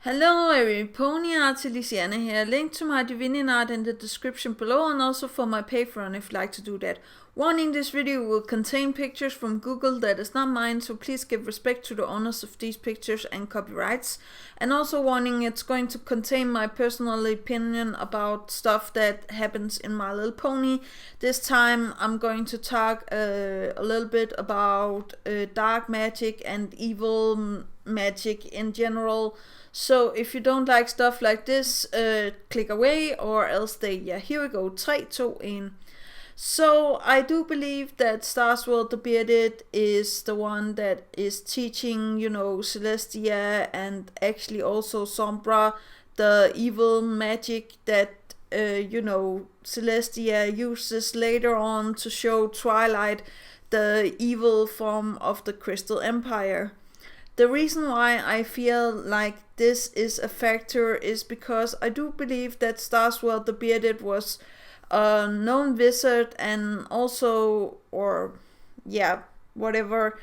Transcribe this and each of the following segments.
Hello Pony Art, Luciana here. Link to my divining art in the description below and also for my Patreon if you'd like to do that. Warning, this video will contain pictures from Google that is not mine, so please give respect to the owners of these pictures and copyrights. And also warning, it's going to contain my personal opinion about stuff that happens in My Little Pony. This time I'm going to talk a little bit about dark magic and evil magic in general. So if you don't like stuff like this, click away or else stay. Yeah, here we go. 3, 2, 1. So I do believe that Starswirld the Bearded is the one that is teaching, Celestia and actually also Sombra the evil magic that, Celestia uses later on to show Twilight the evil form of the Crystal Empire. The reason why I feel like this is a factor is because I do believe that Starswirld the Bearded was a known wizard and also, whatever.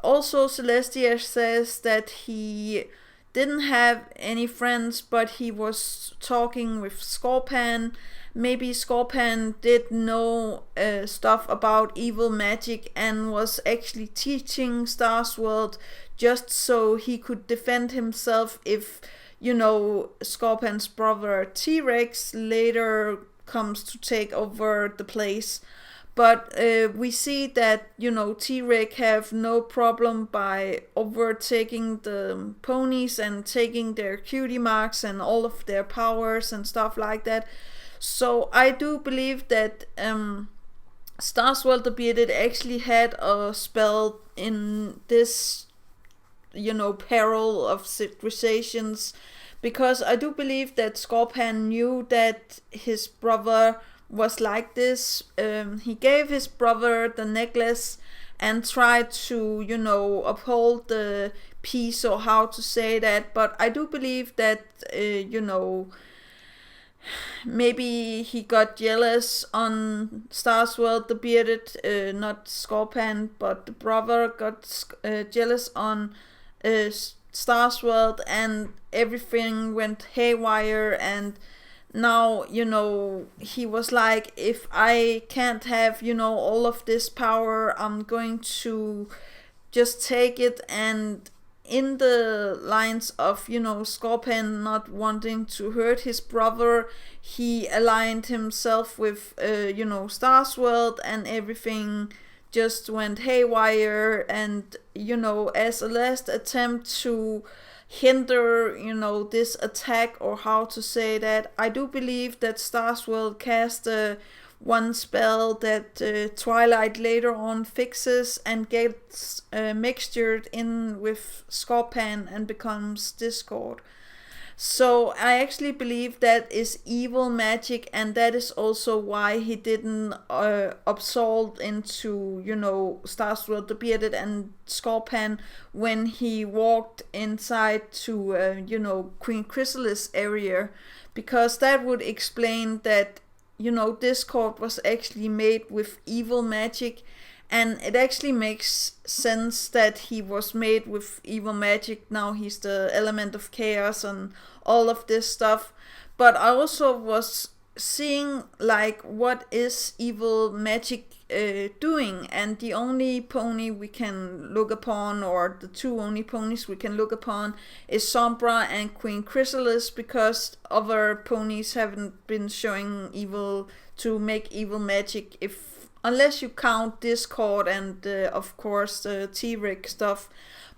Also, Celestia says that he didn't have any friends, but he was talking with Scorpan. Maybe Scorpan did know stuff about evil magic and was actually teaching Starswirld just so he could defend himself if, Scorpan's brother T-Rex later comes to take over the place. But we see that, T-Rex have no problem by overtaking the ponies and taking their cutie marks and all of their powers and stuff like that. So I do believe that Starswirld the Bearded actually had a spell in this, peril of civilizations, because I do believe that Scorpan knew that his brother was like this. He gave his brother the necklace and tried to, uphold the peace, or how to say that. But I do believe that, maybe he got jealous on Starswirld the Bearded, not Scorpan, but the brother got jealous on Starswirld, and everything went haywire. And now, he was like, if I can't have, all of this power, I'm going to just take it. And in the lines of, Scorpan not wanting to hurt his brother, he aligned himself with, Starswirld, and everything just went haywire. And, as a last attempt to hinder, this attack, or how to say that, I do believe that Starswirld cast one spell that Twilight later on fixes and gets mixtured in with Scorpan and becomes Discord. So I actually believe that is evil magic, and that is also why he didn't absorb into, Starswirld the Bearded and Scorpan when he walked inside to, Queen Chrysalis area, because that would explain that, Discord was actually made with evil magic. And it actually makes sense that he was made with evil magic. Now he's the element of chaos and all of this stuff. But I also was seeing, like, what is evil magic doing? And the only pony we can look upon, or the two only ponies we can look upon, is Sombra and Queen Chrysalis, because other ponies haven't been showing evil to make evil magic, unless you count Discord and of course the T-Rex stuff,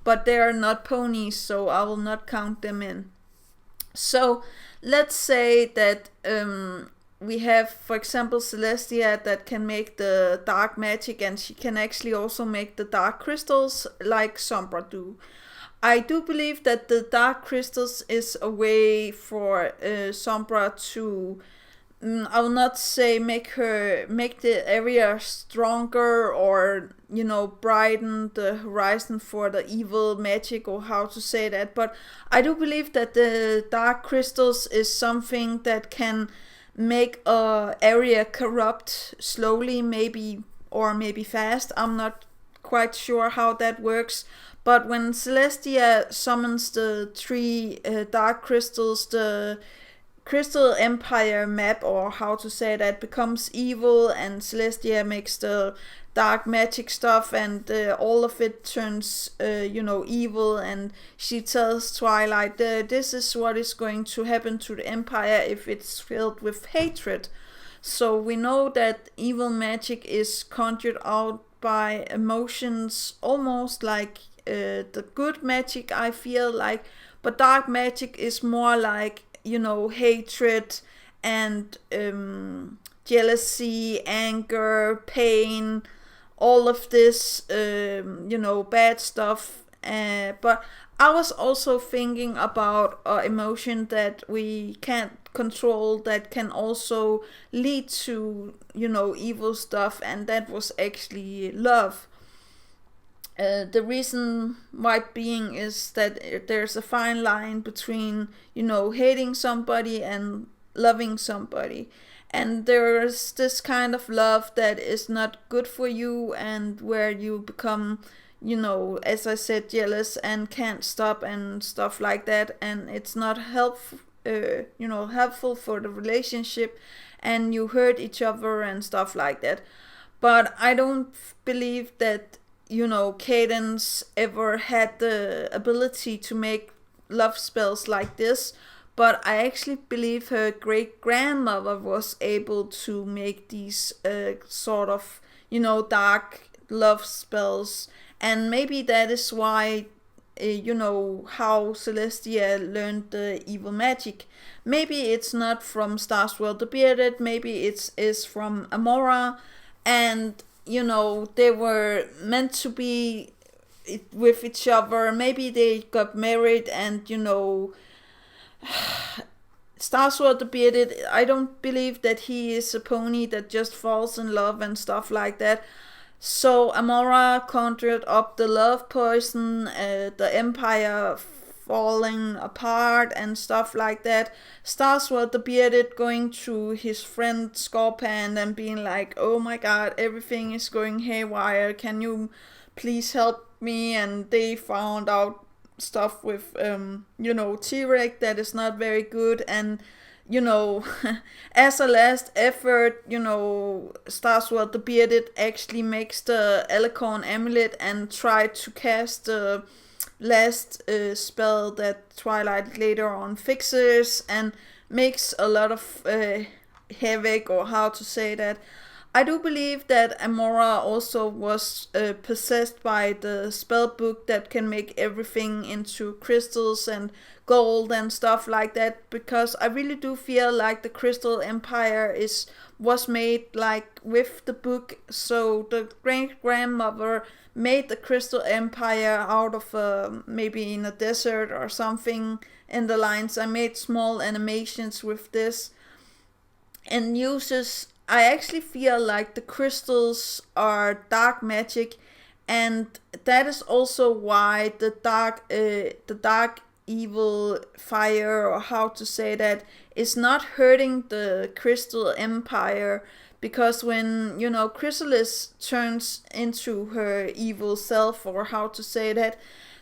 but they are not ponies, so I will not count them in. So let's say that we have, for example, Celestia that can make the dark magic, and she can actually also make the dark crystals like Sombra do. I do believe that the dark crystals is a way for Sombra to, I will not say make the area stronger, or brighten the horizon for the evil magic, or how to say that, but I do believe that the dark crystals is something that can make a area corrupt slowly, maybe, or maybe fast. I'm not quite sure how that works, But when Celestia summons the three dark crystals, the Crystal Empire map, or how to say that, becomes evil, and Celestia makes the dark magic stuff, and all of it turns, evil. And she tells Twilight, this is what is going to happen to the Empire if it's filled with hatred. So we know that evil magic is conjured out by emotions, almost like the good magic, I feel like. But dark magic is more like, hatred and jealousy, anger, pain, all of this, bad stuff. But I was also thinking about emotion that we can't control, that can also lead to, evil stuff, and that was actually love. The reason why being is that there's a fine line between, hating somebody and loving somebody. And there's this kind of love that is not good for you, and where you become, as I said, jealous and can't stop and stuff like that. And it's not helpful for the relationship, and you hurt each other and stuff like that. But I don't believe that Cadence ever had the ability to make love spells like this, but I actually believe her great grandmother was able to make these sort of, dark love spells. And maybe that is why, how Celestia learned the evil magic. Maybe it's not from starswirld the Bearded, maybe it's from Amora, and they were meant to be with each other. Maybe they got married, and starswirld the Bearded, I don't believe that he is a pony that just falls in love and stuff like that. So Amora conjured up the love poison, the Empire falling apart and stuff like that. Starswirld the Bearded going to his friend Scorpan and being like, oh my god, everything is going haywire, can you please help me? And they found out stuff with T-Rex that is not very good. And as a last effort, Starswirld the Bearded actually makes the Alicorn amulet and tried to cast the last spell that Twilight later on fixes, and makes a lot of havoc, or how to say that. I do believe that Amora also was possessed by the spell book that can make everything into crystals and gold and stuff like that, because I really do feel like the Crystal Empire was made like with the book. So the great grandmother made the Crystal Empire out of maybe in a desert or something in the lines. I made small animations with this, and I actually feel like the crystals are dark magic, and that is also why the dark evil fire, or how to say that, is not hurting the Crystal Empire. Because when Chrysalis turns into her evil self, or how to say that,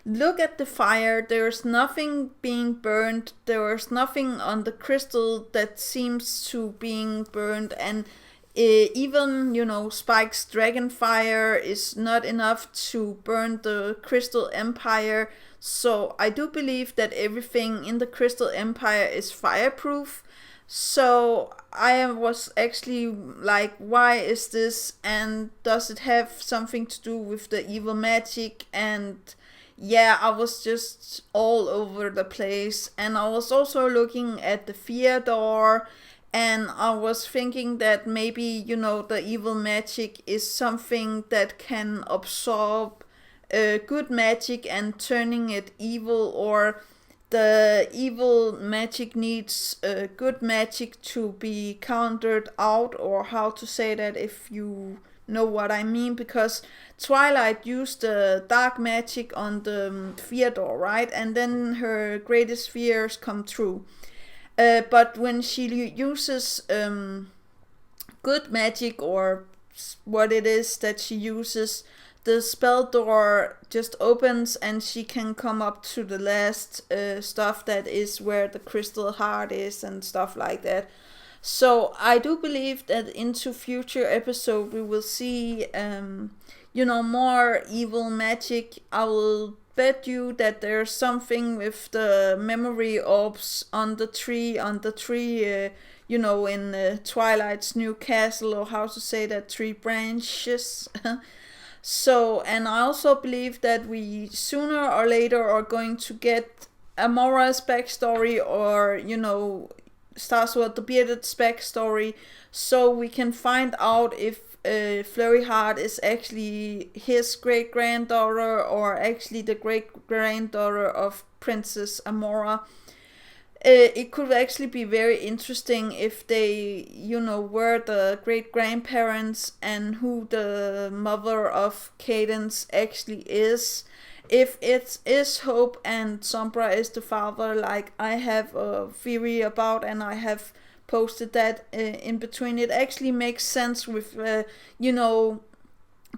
look at the fire, there's nothing being burned, there's nothing on the crystal that seems to being burned. And even Spike's dragon fire is not enough to burn the Crystal Empire. So I do believe that everything in the Crystal Empire is fireproof. So I was actually like, why is this, and does it have something to do with the evil magic? And yeah, I was just all over the place. And I was also looking at the fear door, and I was thinking that maybe the evil magic is something that can absorb good magic and turning it evil, or the evil magic needs good magic to be countered out, or how to say that, if you know what I mean. Because Twilight used the dark magic on the fear door, right? And then her greatest fears come true. But when she uses good magic, or what it is that she uses, the spell door just opens and she can come up to the last stuff that is where the crystal heart is and stuff like that. So I do believe that into future episode we will see more evil magic. I will bet you that there's something with the memory orbs on the tree in Twilight's new castle, or how to say that, tree branches. So, and I also believe that we sooner or later are going to get Amora's backstory, or Starswirld the Bearded's backstory, so we can find out if Flurry Heart is actually his great granddaughter or actually the great granddaughter of Princess Amora. It could actually be very interesting if they, were the great grandparents and who the mother of Cadence actually is. If it is Hope and Sombra is the father, like I have a theory about, and I have posted that in between, it actually makes sense with,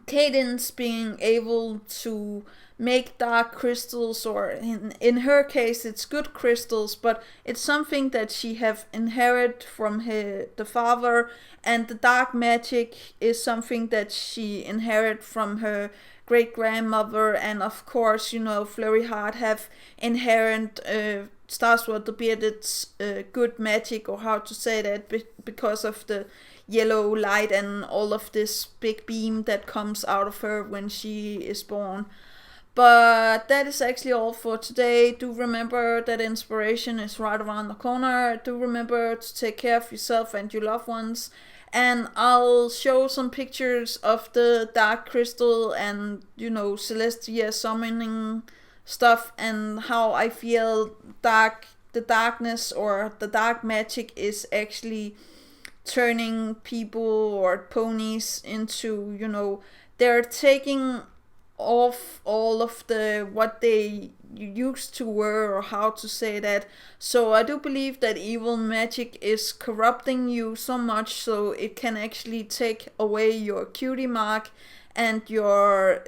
Cadence being able to make dark crystals, or in her case it's good crystals, but it's something that she have inherited from the father, and the dark magic is something that she inherited from her great grandmother. And of course, Flurry Heart have inherent Starswirld the Bearded's good magic, or how to say that, because of the yellow light and all of this big beam that comes out of her when she is born. But that is actually all for today. Do remember that inspiration is right around the corner. Do remember to take care of yourself and your loved ones. And I'll show some pictures of the dark crystal and, Celestia summoning stuff, and how I feel the darkness or the dark magic is actually turning people or ponies into, they're taking off all of the what they used to were, or how to say that. So I do believe that evil magic is corrupting you so much, so it can actually take away your cutie mark and your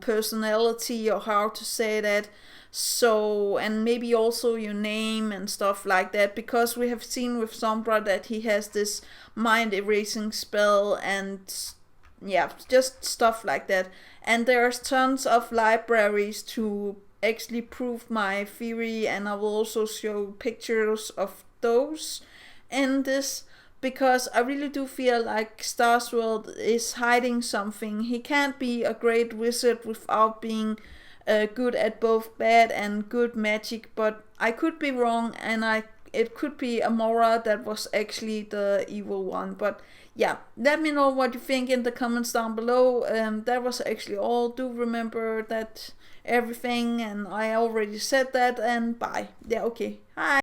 personality, or how to say that. So, and maybe also your name and stuff like that, because we have seen with Sombra that he has this mind erasing spell, and yeah, just stuff like that. And there's tons of libraries to actually prove my theory, and I will also show pictures of those in this, because I really do feel like Starswirld is hiding something. He can't be a great wizard without being good at both bad and good magic, but I could be wrong, and it could be Amora that was actually the evil one. But yeah, let me know what you think in the comments down below. That was actually all. Do remember that everything, and I already said that, and bye. Yeah, okay. Hi.